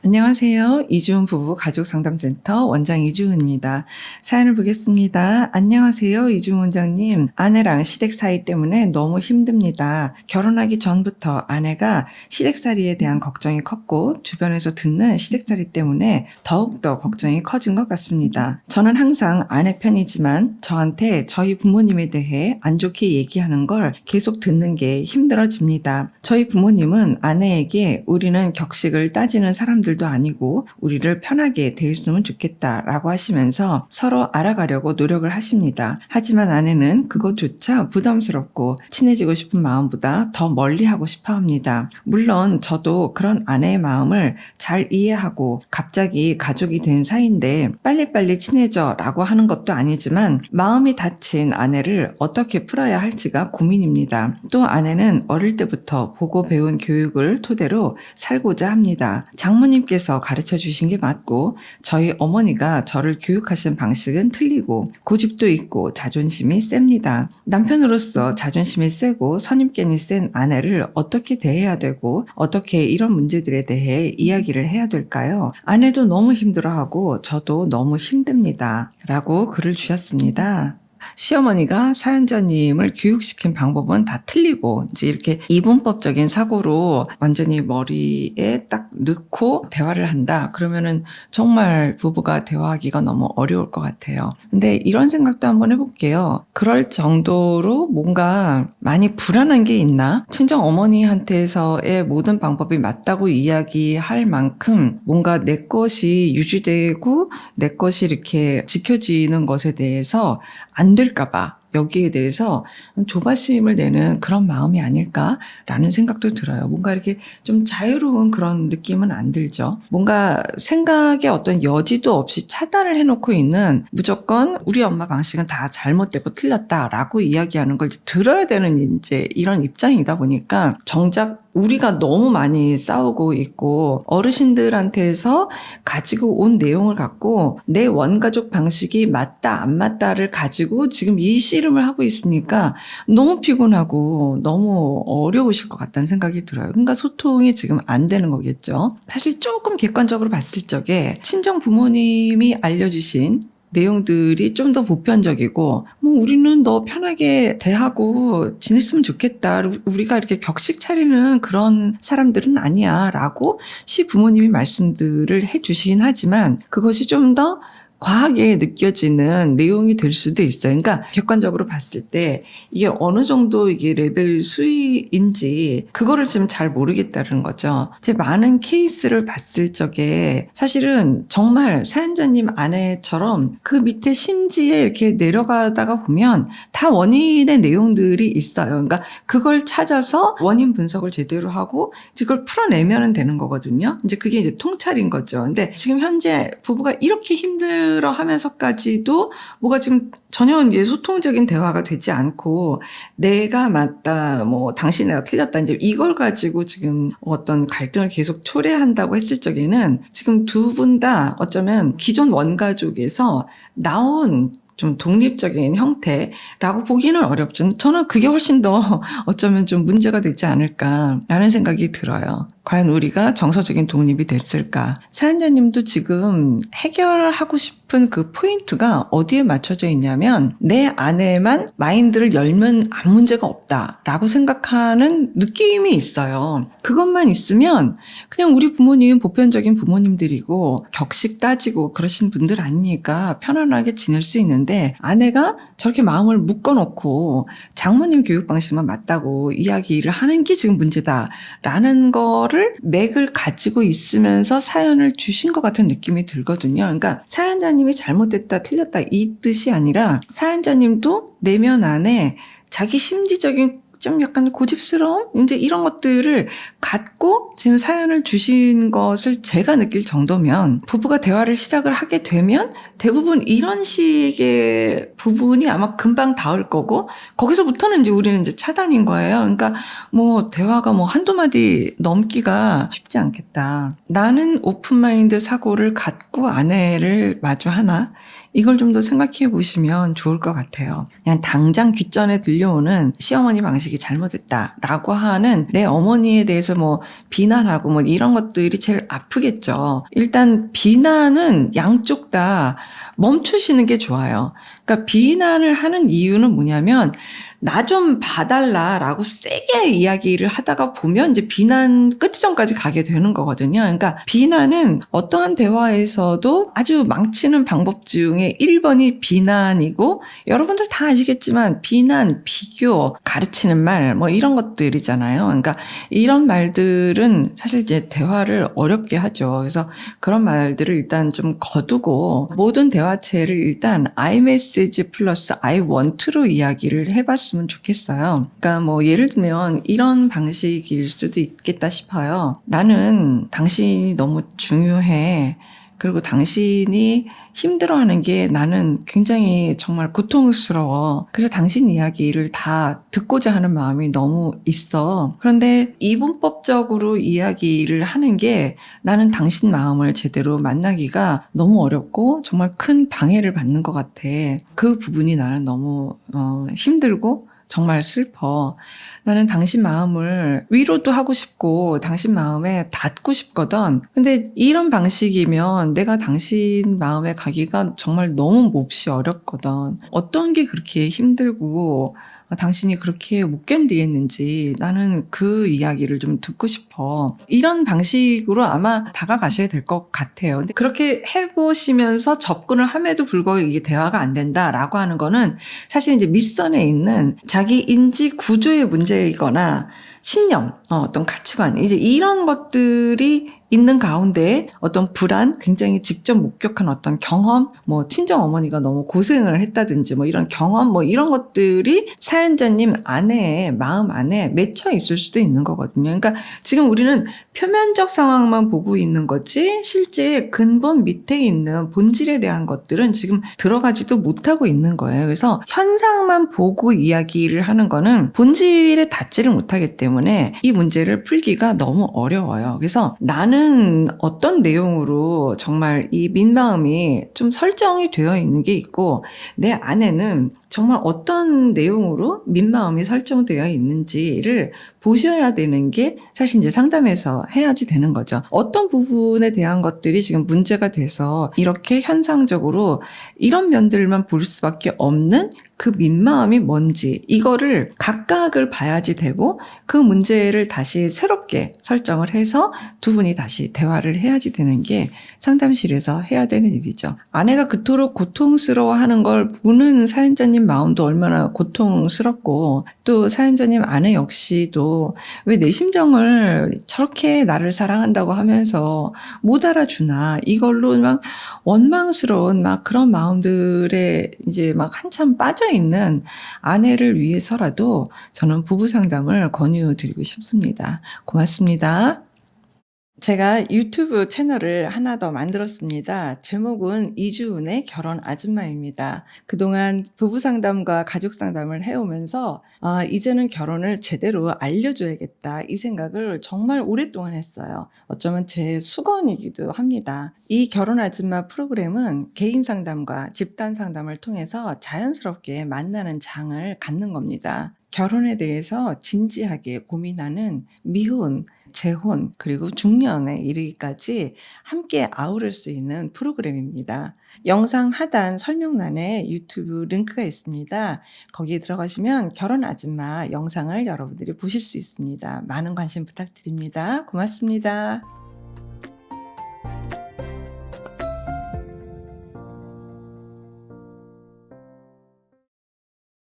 안녕하세요. 이주은 부부 가족상담센터 원장 이주은입니다. 사연을 보겠습니다. 안녕하세요. 이주은 원장님. 아내랑 시댁 사이 때문에 너무 힘듭니다. 결혼하기 전부터 아내가 시댁살이에 대한 걱정이 컸고 주변에서 듣는 시댁살이 때문에 더욱더 걱정이 커진 것 같습니다. 저는 항상 아내 편이지만 저한테 저희 부모님에 대해 안 좋게 얘기하는 걸 계속 듣는 게 힘들어집니다. 저희 부모님은 아내에게 우리는 격식을 따지는 사람들도 아니고 우리를 편하게 대했으면 좋겠다라고 하시면서 서로 알아가려고 노력을 하십니다. 하지만 아내는 그것조차 부담스럽고 친해지고 싶은 마음보다 더 멀리하고 싶어 합니다. 물론 저도 그런 아내의 마음을 잘 이해하고 갑자기 가족이 된 사이인데 빨리빨리 친해져 라고 하는 것도 아니지만 마음이 다친 아내를 어떻게 풀어야 할지가 고민입니다. 또 아내는 어릴 때부터 보고 배운 교육을 토대로 살고자 합니다. 장모님께서 가르쳐 주신 게 맞고 저희 어머니가 저를 교육하신 방식은 틀리고 고집도 있고 자존심이 셉니다. 남편으로서 자존심이 세고 선입견이 센 아내를 어떻게 대해야 되고 어떻게 이런 문제들에 대해 이야기를 해야 될까요? 아내도 너무 힘들어하고 저도 너무 힘듭니다. 라고 글을 주셨습니다. 시어머니가 사연자님을 교육시킨 방법은 다 틀리고 이제 이렇게 이분법적인 사고로 완전히 머리에 딱 넣고 대화를 한다. 그러면은 정말 부부가 대화하기가 너무 어려울 것 같아요. 근데 이런 생각도 한번 해볼게요. 그럴 정도로 뭔가 많이 불안한 게 있나? 친정 어머니한테서의 모든 방법이 맞다고 이야기할 만큼 뭔가 내 것이 유지되고 내 것이 이렇게 지켜지는 것에 대해서 안 될까봐 여기에 대해서 조바심을 내는 그런 마음이 아닐까라는 생각도 들어요. 뭔가 이렇게 좀 자유로운 그런 느낌은 안 들죠. 뭔가 생각의 어떤 여지도 없이 차단을 해놓고 있는 무조건 우리 엄마 방식은 다 잘못되고 틀렸다라고 이야기하는 걸 들어야 되는 이제 이런 입장이다 보니까 정작 우리가 너무 많이 싸우고 있고 어르신들한테서 가지고 온 내용을 갖고 내 원가족 방식이 맞다 안 맞다를 가지고 지금 이 씨름을 하고 있으니까 너무 피곤하고 너무 어려우실 것 같다는 생각이 들어요. 그러니까 소통이 지금 안 되는 거겠죠. 사실 조금 객관적으로 봤을 적에 친정 부모님이 알려주신 내용들이 좀 더 보편적이고 우리는 너 편하게 대하고 지냈으면 좋겠다. 우리가 이렇게 격식 차리는 그런 사람들은 아니야 라고 시부모님이 말씀들을 해주시긴 하지만 그것이 좀 더 과하게 느껴지는 내용이 될 수도 있어요. 그러니까 객관적으로 봤을 때 이게 어느 정도 이게 레벨 수위인지 그거를 지금 잘 모르겠다는 거죠. 제 많은 케이스를 봤을 적에 사실은 정말 사연자님 아내처럼 그 밑에 심지에 이렇게 내려가다가 보면 다 원인의 내용들이 있어요. 그러니까 그걸 찾아서 원인 분석을 제대로 하고 그걸 풀어내면 되는 거거든요. 이제 그게 이제 통찰인 거죠. 근데 지금 현재 부부가 이렇게 힘들어 하면서까지도 뭐가 지금 전혀 이제 소통적인 대화가 되지 않고 내가 맞다, 당신애가 틀렸다, 이제 이걸 가지고 지금 어떤 갈등을 계속 초래한다고 했을 적에는 지금 두 분 다 어쩌면 기존 원가족에서 나온 좀 독립적인 형태라고 보기는 어렵죠. 저는 그게 훨씬 더 어쩌면 좀 문제가 되지 않을까라는 생각이 들어요. 과연 우리가 정서적인 독립이 됐을까? 사연자님도 지금 해결하고 싶은 그 포인트가 어디에 맞춰져 있냐면 내 안에만 마인드를 열면 아무 문제가 없다라고 생각하는 느낌이 있어요. 그것만 있으면 그냥 우리 부모님은 보편적인 부모님들이고 격식 따지고 그러신 분들 아니니까 편안하게 지낼 수 있는데 아내가 저렇게 마음을 묶어놓고 장모님 교육 방식만 맞다고 이야기를 하는 게 지금 문제다라는 거를 맥을 가지고 있으면서 사연을 주신 것 같은 느낌이 들거든요. 그러니까 사연자님이 잘못됐다 틀렸다 이 뜻이 아니라 사연자님도 내면 안에 자기 심리적인 좀 약간 고집스러움? 이제 이런 것들을 갖고 지금 사연을 주신 것을 제가 느낄 정도면 부부가 대화를 시작을 하게 되면 대부분 이런 식의 부분이 아마 금방 닿을 거고 거기서부터는 이제 우리는 이제 차단인 거예요. 그러니까 대화가 한두 마디 넘기가 쉽지 않겠다. 나는 오픈마인드 사고를 갖고 아내를 마주하나? 이걸 좀 더 생각해 보시면 좋을 것 같아요. 그냥 당장 귓전에 들려오는 시어머니 방식이 잘못했다라고 하는 내 어머니에 대해서 뭐 비난하고 뭐 이런 것들이 제일 아프겠죠. 일단 비난은 양쪽 다 멈추시는 게 좋아요. 그러니까 비난을 하는 이유는 뭐냐면 나 좀 봐달라라고 세게 이야기를 하다가 보면 이제 비난 끝지점까지 가게 되는 거거든요. 그러니까 비난은 어떠한 대화에서도 아주 망치는 방법 중에 1번이 비난이고, 여러분들 다 아시겠지만 비난, 비교, 가르치는 말 뭐 이런 것들이잖아요. 그러니까 이런 말들은 사실 이제 대화를 어렵게 하죠. 그래서 그런 말들을 일단 좀 거두고 모든 대화체를 일단 I message 플러스 I want로 이야기를 해봤으면 좋겠어요. 그러니까 뭐 예를 들면 이런 방식일 수도 있겠다 싶어요. 나는 당신이 너무 중요해. 그리고 당신이 힘들어하는 게 나는 굉장히 정말 고통스러워. 그래서 당신 이야기를 다 듣고자 하는 마음이 너무 있어. 그런데 이분법적으로 이야기를 하는 게 나는 당신 마음을 제대로 만나기가 너무 어렵고 정말 큰 방해를 받는 것 같아. 그 부분이 나는 너무 힘들고 정말 슬퍼. 나는 당신 마음을 위로도 하고 싶고 당신 마음에 닿고 싶거든. 근데 이런 방식이면 내가 당신 마음에 가기가 정말 너무 몹시 어렵거든. 어떤 게 그렇게 힘들고 당신이 그렇게 못 견디겠는지 나는 그 이야기를 좀 듣고 싶어. 이런 방식으로 아마 다가가셔야 될 것 같아요. 근데 그렇게 해보시면서 접근을 함에도 불구하고 이게 대화가 안 된다라고 하는 거는 사실 이제 밑선에 있는 자기 인지 구조의 문제이거나 신념, 어떤 가치관, 이제 이런 것들이 있는 가운데 어떤 불안, 굉장히 직접 목격한 어떤 경험, 뭐 친정 어머니가 너무 고생을 했다든지 뭐 이런 경험, 뭐 이런 것들이 사연자님 안에 마음 안에 맺혀 있을 수도 있는 거거든요. 그러니까 지금 우리는 표면적 상황만 보고 있는 거지 실제 근본 밑에 있는 본질에 대한 것들은 지금 들어가지도 못하고 있는 거예요. 그래서 현상만 보고 이야기를 하는 거는 본질에 닿지를 못하기 때문에 이 문제를 풀기가 너무 어려워요. 그래서 나는 어떤 내용으로 정말 이 민마음이 좀 설정이 되어 있는 게 있고 내 안에는 정말 어떤 내용으로 민마음이 설정되어 있는지를 보셔야 되는 게 사실 이제 상담에서 해야지 되는 거죠. 어떤 부분에 대한 것들이 지금 문제가 돼서 이렇게 현상적으로 이런 면들만 볼 수밖에 없는 그 민마음이 뭔지 이거를 각각을 봐야지 되고 그 문제를 다시 새롭게 설정을 해서 두 분이 다시 대화를 해야지 되는 게 상담실에서 해야 되는 일이죠. 아내가 그토록 고통스러워하는 걸 보는 사연자님 마음도 얼마나 고통스럽고 또 사연자님 아내 역시도 왜 내 심정을 저렇게 나를 사랑한다고 하면서 못 알아주나 이걸로 막 원망스러운 막 그런 마음들에 이제 막 한참 빠져 있는 아내를 위해서라도 저는 부부 상담을 권유드리고 싶습니다. 고맙습니다. 제가 유튜브 채널을 하나 더 만들었습니다. 제목은 이주은의 결혼 아줌마입니다. 그동안 부부 상담과 가족 상담을 해오면서 이제는 결혼을 제대로 알려줘야겠다 이 생각을 정말 오랫동안 했어요. 어쩌면 제 수건이기도 합니다. 이 결혼 아줌마 프로그램은 개인 상담과 집단 상담을 통해서 자연스럽게 만나는 장을 갖는 겁니다. 결혼에 대해서 진지하게 고민하는 미혼, 재혼, 그리고 중년에 이르기까지 함께 아우를 수 있는 프로그램입니다. 영상 하단 설명란에 유튜브 링크가 있습니다. 거기에 들어가시면 결혼 아줌마 영상을 여러분들이 보실 수 있습니다. 많은 관심 부탁드립니다. 고맙습니다.